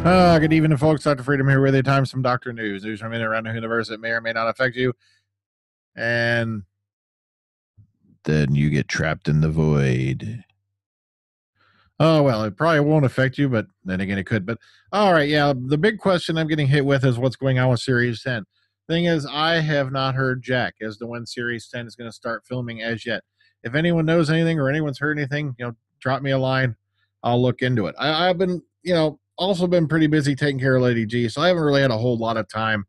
Good evening, folks. Dr. Freedom here with you. Time some Doctor News. News from in and around the universe that may or may not affect you. And then you get trapped in the void. Oh, well, it probably won't affect you, but then again, it could. But all right, yeah, the big question I'm getting hit with is what's going on with Series 10. Thing is, I have not heard jack as to when Series 10 is going to start filming as yet. If anyone knows anything or anyone's heard anything, drop me a line. I'll look into it. I've been, also been pretty busy taking care of Lady G, so I haven't really had a whole lot of time,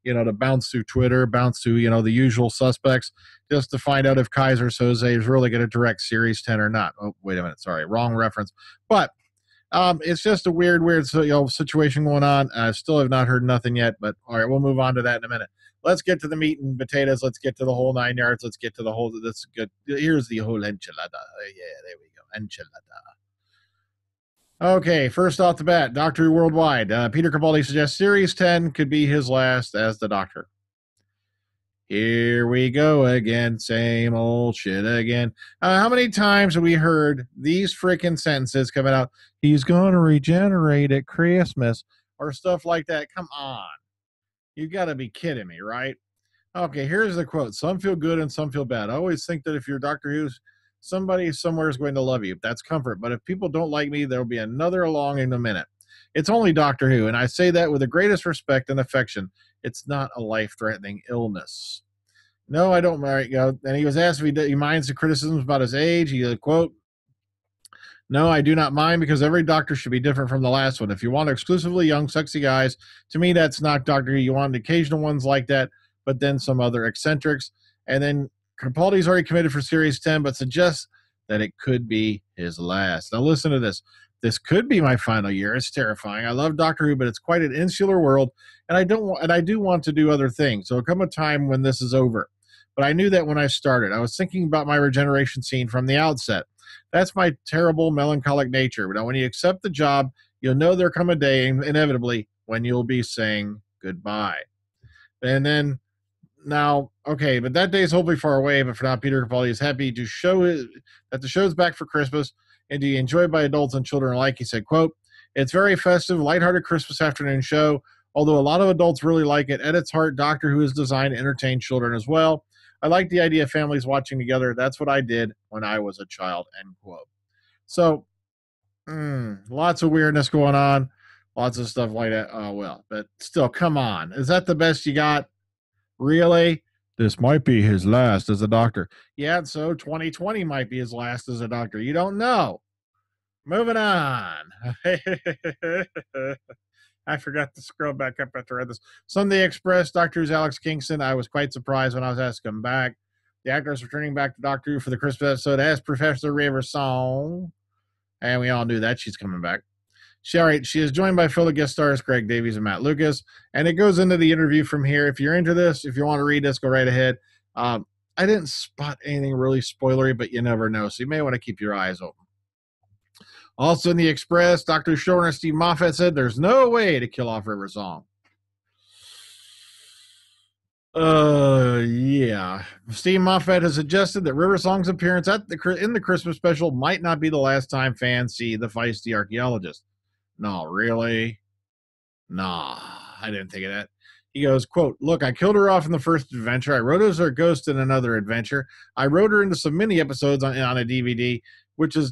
to bounce through Twitter, bounce through, the usual suspects, just to find out if Kaiser Soze is really going to direct Series 10 or not. Oh, wait a minute. Sorry, wrong reference. But it's just a weird situation going on. I still have not heard nothing yet, but all right, we'll move on to that in a minute. Let's get to the meat and potatoes. Let's get to the whole 9 yards. Let's get to the whole, that's good. Here's the whole enchilada. Yeah, there we go. Enchilada. Okay, first off the bat, Doctor Who Worldwide. Peter Capaldi suggests Series 10 could be his last as the Doctor. Here we go again, same old shit again. How many times have we heard these freaking sentences coming out? He's going to regenerate at Christmas or stuff like that. Come on. You got to be kidding me, right? Okay, here's the quote. Some feel good and some feel bad. I always think that if you're Doctor Who's, somebody somewhere is going to love you. That's comfort. But if people don't like me, there'll be another along in a minute. It's only Doctor Who, and I say that with the greatest respect and affection. It's not a life-threatening illness. No, I don't. And he was asked if he minds the criticisms about his age. He quote, "No, I do not mind because every doctor should be different from the last one. If you want exclusively young, sexy guys, to me that's not Doctor Who. You want occasional ones like that, but then some other eccentrics." And then Capaldi's already committed for Series 10, but suggests that it could be his last. Now listen to this. This could be my final year. It's terrifying. I love Doctor Who, but it's quite an insular world, and I do want to do other things. So there'll come a time when this is over. But I knew that when I started. I was thinking about my regeneration scene from the outset. That's my terrible melancholic nature. But when you accept the job, you'll know there'll come a day, inevitably, when you'll be saying goodbye. And then now, okay, but that day is hopefully far away. But for now, Peter Capaldi is happy to show that the show's back for Christmas and to be enjoyed by adults and children alike. He said, quote, "It's very festive, lighthearted Christmas afternoon show. Although a lot of adults really like it, at its heart, Doctor Who is designed to entertain children as well. I like the idea of families watching together. That's what I did when I was a child," end quote. So, lots of weirdness going on. Lots of stuff like that. Oh, well, but still, come on. Is that the best you got? Really? This might be his last as a doctor. Yeah, so 2020 might be his last as a doctor. You don't know. Moving on. I forgot to scroll back up after I read this. Sunday Express, Doctor Who's Alex Kingston. I was quite surprised when I was asked to come back. The actor is returning back to Doctor Who for the Christmas episode as Professor Riversong. And we all knew that she's coming back. She is joined by fellow guest stars Greg Davies and Matt Lucas. And it goes into the interview from here. If you're into this, if you want to read this, go right ahead. I didn't spot anything really spoilery, but you never know. So you may want to keep your eyes open. Also in the Express, Dr. Showrunner Steven Moffat said there's no way to kill off Riversong. Yeah. Steven Moffat has suggested that Riversong's appearance in the Christmas special might not be the last time fans see the feisty archaeologist. No, really? Nah, I didn't think of that. He goes, quote, "Look, I killed her off in the first adventure. I wrote her as her ghost in another adventure. I wrote her into some mini episodes on a DVD, which was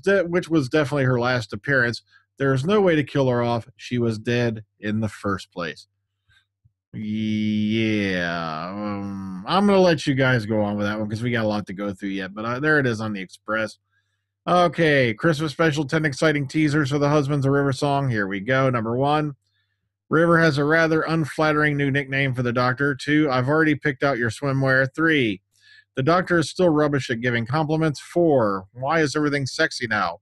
definitely her last appearance. There's no way to kill her off. She was dead in the first place." Yeah, I'm going to let you guys go on with that one because we got a lot to go through yet. But there it is on the Express. Okay, Christmas special, 10 exciting teasers for the husbands of Riversong. Here we go. Number 1. River has a rather unflattering new nickname for the Doctor. 2, I've already picked out your swimwear. 3, the Doctor is still rubbish at giving compliments. 4, why is everything sexy now?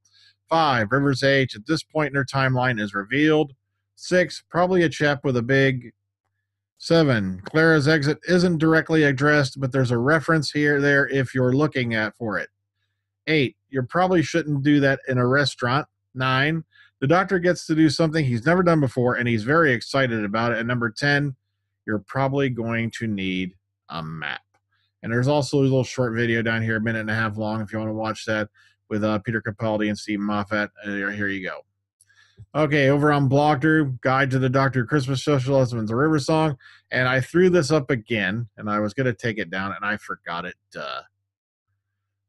5, River's age at this point in her timeline is revealed. 6, probably a chap with a big. 7, Clara's exit isn't directly addressed, but there's a reference there if you're looking for it. 8, you probably shouldn't do that in a restaurant. 9, the Doctor gets to do something he's never done before, and he's very excited about it. And number 10, you're probably going to need a map. And there's also a little short video down here, a minute and a half long, if you want to watch that, with Peter Capaldi and Steven Moffat. Here you go. Okay, over on Blockter, Guide to the Doctor Christmas Social Husband's a River Song. And I threw this up again, and I was going to take it down, and I forgot it. Duh.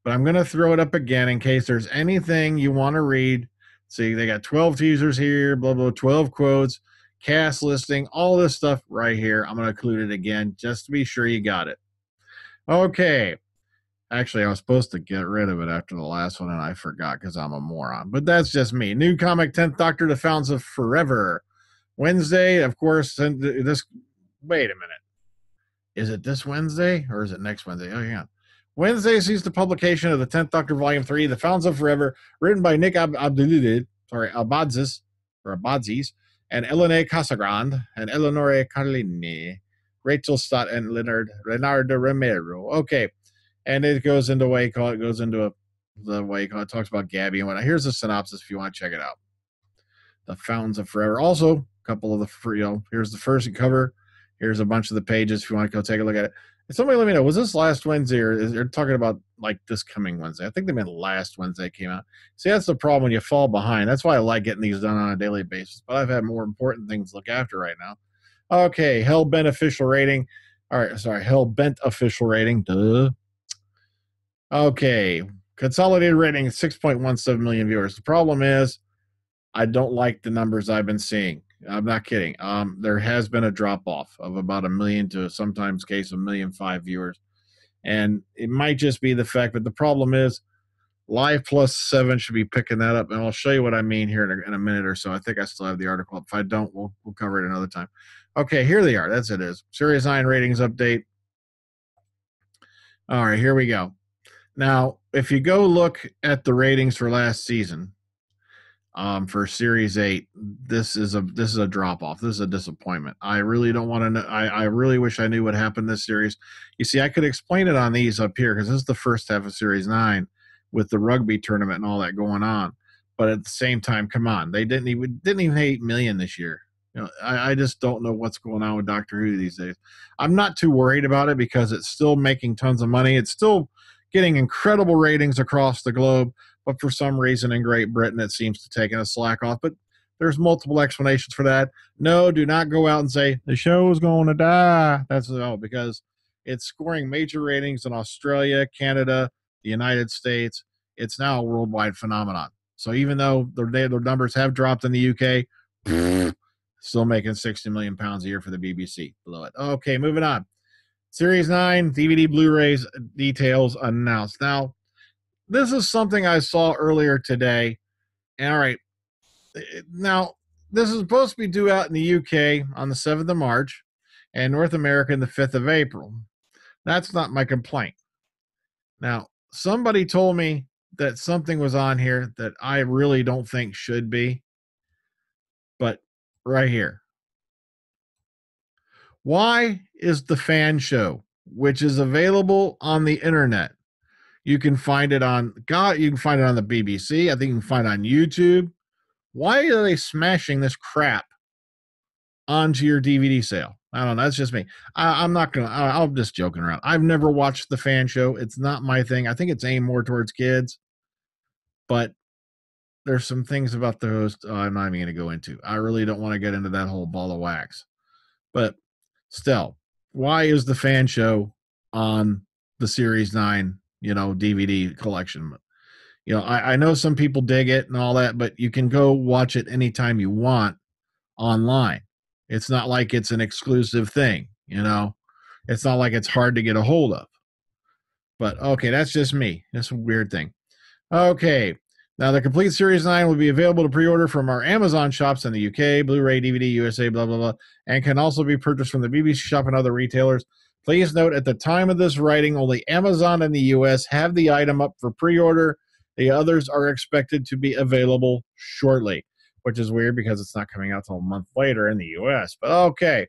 But I'm going to throw it up again in case there's anything you want to read. See, they got 12 teasers here, blah, blah, 12 quotes, cast listing, all this stuff right here. I'm going to include it again just to be sure you got it. Okay. Actually, I was supposed to get rid of it after the last one, and I forgot because I'm a moron. But that's just me. New comic 10th Doctor, The Fountains of Forever. Wednesday, of course, this. Wait a minute. Is it this Wednesday or is it next Wednesday? Oh, yeah. Wednesday sees the publication of the 10th Doctor, Volume 3, The Fountains of Forever, written by Nick Abadzis, and Elena Casagrande, and Eleonore Carlini, Rachel Stott, and Leonardo Romero. Okay. And it goes into what you call it, the way you call it, talks about Gabby and whatnot. Here's the synopsis if you want to check it out. The Fountains of Forever. Also, a couple of here's the first cover. Here's a bunch of the pages if you want to go take a look at it. And somebody let me know, was this last Wednesday or is they're talking about like this coming Wednesday? I think they meant last Wednesday it came out. See, that's the problem when you fall behind. That's why I like getting these done on a daily basis. But I've had more important things to look after right now. Okay, Hellbent official rating. All right, sorry, Hellbent official rating. Duh. Okay, consolidated rating 6.17 million viewers. The problem is I don't like the numbers I've been seeing. I'm not kidding. There has been a drop off of about 1 million to sometimes case 1.5 million viewers. And it might just be the fact, but the problem is Live Plus 7 should be picking that up. And I'll show you what I mean here in a minute or so. I think I still have the article up. If I don't, we'll cover it another time. Okay, here they are. That's it is. Series 9 ratings update. All right, here we go. Now, if you go look at the ratings for last season, for Series 8, this is a drop off. This is a disappointment. I really don't want to know. I really wish I knew what happened this series. You see, I could explain it on these up here because this is the first half of Series 9 with the rugby tournament and all that going on. But at the same time, come on, they didn't even hit 8 million this year. You know, I just don't know what's going on with Doctor Who these days. I'm not too worried about it because it's still making tons of money. It's still getting incredible ratings across the globe, but for some reason in Great Britain it seems to take a slack off. But there's multiple explanations for that. No, do not go out and say the show's going to die. That's no, because it's scoring major ratings in Australia, Canada, the United States. It's now a worldwide phenomenon. So even though their numbers have dropped in the UK, still making 60 million pounds a year for the BBC. Below it. Okay, moving on. Series 9, DVD Blu-rays details announced. Now, this is something I saw earlier today. And all right, now, this is supposed to be due out in the UK on the 7th of March and North America on the 5th of April. That's not my complaint. Now, somebody told me that something was on here that I really don't think should be. But right here. Why is the fan show, which is available on the internet? You can find it on you can find it on the BBC. I think you can find it on YouTube. Why are they smashing this crap onto your DVD sale? I don't know. That's just me. I'm not going to, I'm just joking around. I've never watched the fan show. It's not my thing. I think it's aimed more towards kids, but there's some things about the host I'm not even going to go into. I really don't want to get into that whole ball of wax. But still, why is the fan show on the Series 9, DVD collection? I know some people dig it and all that, but you can go watch it anytime you want online. It's not like it's an exclusive thing, It's not like it's hard to get a hold of. But okay, that's just me. That's a weird thing. Okay. Now, the complete Series 9 will be available to pre-order from our Amazon shops in the UK, Blu-ray, DVD, USA, blah, blah, blah, and can also be purchased from the BBC shop and other retailers. Please note, at the time of this writing, only Amazon and the US have the item up for pre-order. The others are expected to be available shortly, which is weird because it's not coming out until a month later in the US. But okay.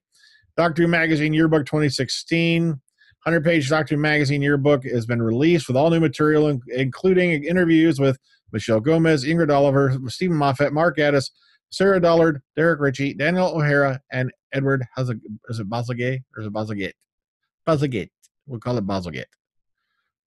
Doctor Who Magazine Yearbook 2016. 100-page Doctor Who Magazine Yearbook has been released with all new material, including interviews with Michelle Gomez, Ingrid Oliver, Steven Moffat, Mark Addis, Sarah Dollard, Derek Ritchie, Daniel O'Hara, and Edward Bazalgette, or is it Bazalgette? Bazalgette. We'll call it Bazalgette.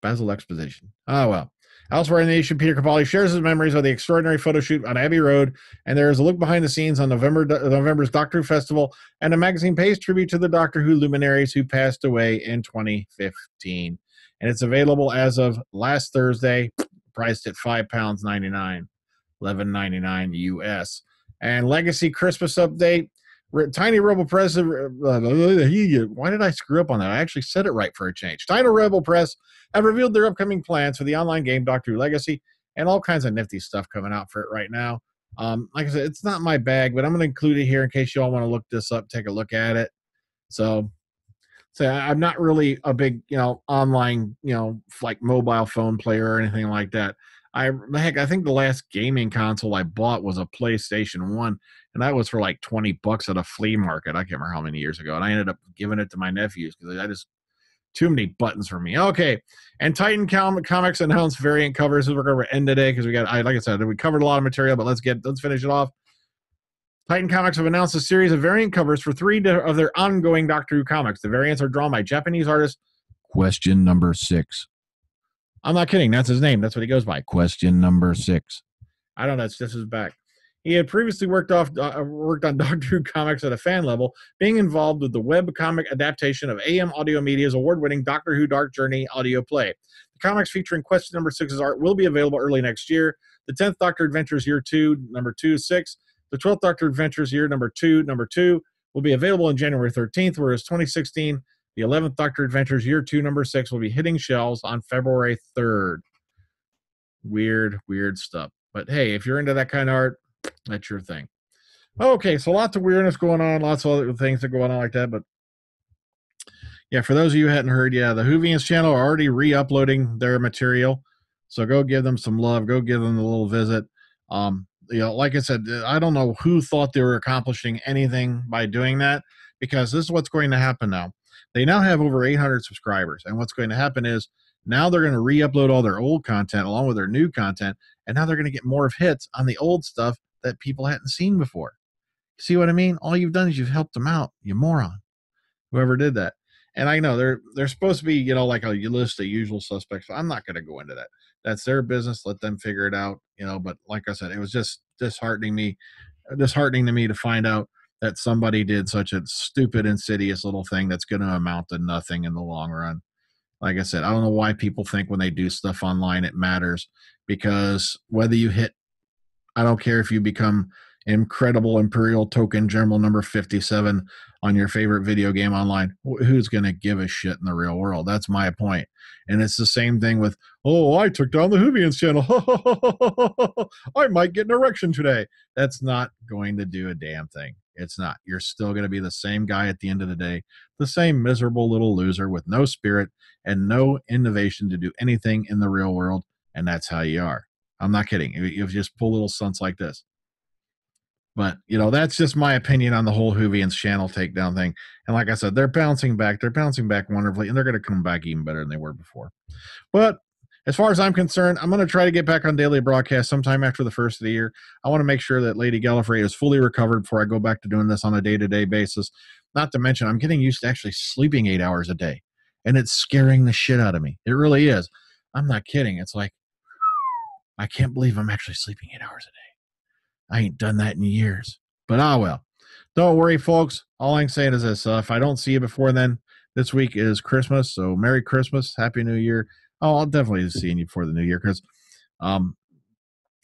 Basil Exposition. Oh, well. Elsewhere in the nation, Peter Capaldi shares his memories of the extraordinary photo shoot on Abbey Road, and there is a look behind the scenes on November's Doctor Who Festival, and the magazine pays tribute to the Doctor Who luminaries who passed away in 2015. And it's available as of last Thursday, priced at £5.99, $11.99 US. And Legacy Christmas update. Tiny Rebel Press. Why did I screw up on that? I actually said it right for a change. Tiny Rebel Press have revealed their upcoming plans for the online game Doctor Who Legacy, and all kinds of nifty stuff coming out for it right now. Like I said, it's not my bag, but I'm going to include it here in case you all want to look this up, take a look at it. So I'm not really a big, online, like mobile phone player or anything like that. I think the last gaming console I bought was a PlayStation 1, and that was for like $20 at a flea market. I can't remember how many years ago, and I ended up giving it to my nephews because I just too many buttons for me. Okay, and Titan Comics announced variant covers. We're going to end today because like I said, we covered a lot of material, but let's finish it off. Titan Comics have announced a series of variant covers for 3 of their ongoing Doctor Who comics. The variants are drawn by Japanese artist Question Number 6. I'm not kidding. That's his name. That's what he goes by. Question Number 6. I don't know. This is back. He had previously worked on Doctor Who comics at a fan level, being involved with the web comic adaptation of AM Audio Media's award-winning Doctor Who Dark Journey audio play. The comics featuring Question Number 6's art will be available early next year. The 10th Doctor Adventures Year 2, number 2, 6. The 12th Doctor Adventures Year number 2, will be available on January 13th, whereas 2016, the 11th Doctor Adventures Year 2, number 6 will be hitting shelves on February 3rd. Weird stuff. But hey, if you're into that kind of art, that's your thing. Okay, so lots of weirdness going on, lots of other things that go on like that. But yeah, for those of you who hadn't heard, the Whovians channel are already re-uploading their material. So go give them some love. Go give them a little visit. Like I said, I don't know who thought they were accomplishing anything by doing that, because this is what's going to happen now. They now have over 800 subscribers, and what's going to happen is now they're going to re-upload all their old content along with their new content, and now they're going to get more of hits on the old stuff that people hadn't seen before. See what I mean? All you've done is you've helped them out, you moron, whoever did that. And I know they're supposed to be, like a list of usual suspects. I'm not going to go into that. That's their business. Let them figure it out, But like I said, it was just disheartening to me to find out that somebody did such a stupid, insidious little thing that's going to amount to nothing in the long run. Like I said, I don't know why people think when they do stuff online it matters, because whether you hit, I don't care if you become Incredible Imperial Token General number 57 on your favorite video game online, who's going to give a shit in the real world? That's my point. And it's the same thing with, I took down the Whovians channel. I might get an erection today. That's not going to do a damn thing. It's not. You're still going to be the same guy at the end of the day, the same miserable little loser with no spirit and no innovation to do anything in the real world. And that's how you are. I'm not kidding. You just pull little stunts like this. But, that's just my opinion on the whole Whovians channel takedown thing. And like I said, they're bouncing back. They're bouncing back wonderfully, and they're going to come back even better than they were before. But as far as I'm concerned, I'm going to try to get back on daily broadcast sometime after the first of the year. I want to make sure that Lady Gallifrey is fully recovered before I go back to doing this on a day-to-day basis. Not to mention, I'm getting used to actually sleeping 8 hours a day, and it's scaring the shit out of me. It really is. I'm not kidding. It's like, I can't believe I'm actually sleeping 8 hours a day. I ain't done that in years. But well. Don't worry, folks. All I'm saying is this. If I don't see you before then, this week is Christmas. So Merry Christmas. Happy New Year. I'll definitely be seeing you before the New Year, because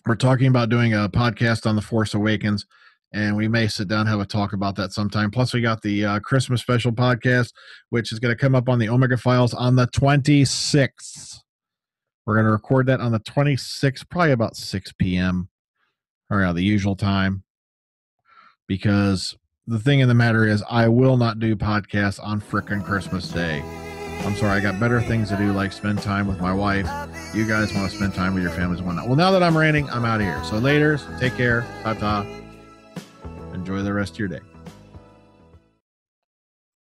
we're talking about doing a podcast on The Force Awakens, and we may sit down and have a talk about that sometime. Plus, we got the Christmas special podcast, which is going to come up on the Omega Files on the 26th. We're going to record that on the 26th, probably about 6 p.m. or the usual time, because the thing in the matter is I will not do podcasts on frickin' Christmas Day. I'm sorry, I got better things to do, like spend time with my wife. You guys want to spend time with your families and whatnot. Well, now that I'm ranting, I'm out of here. So later, take care, ta-ta. Enjoy the rest of your day.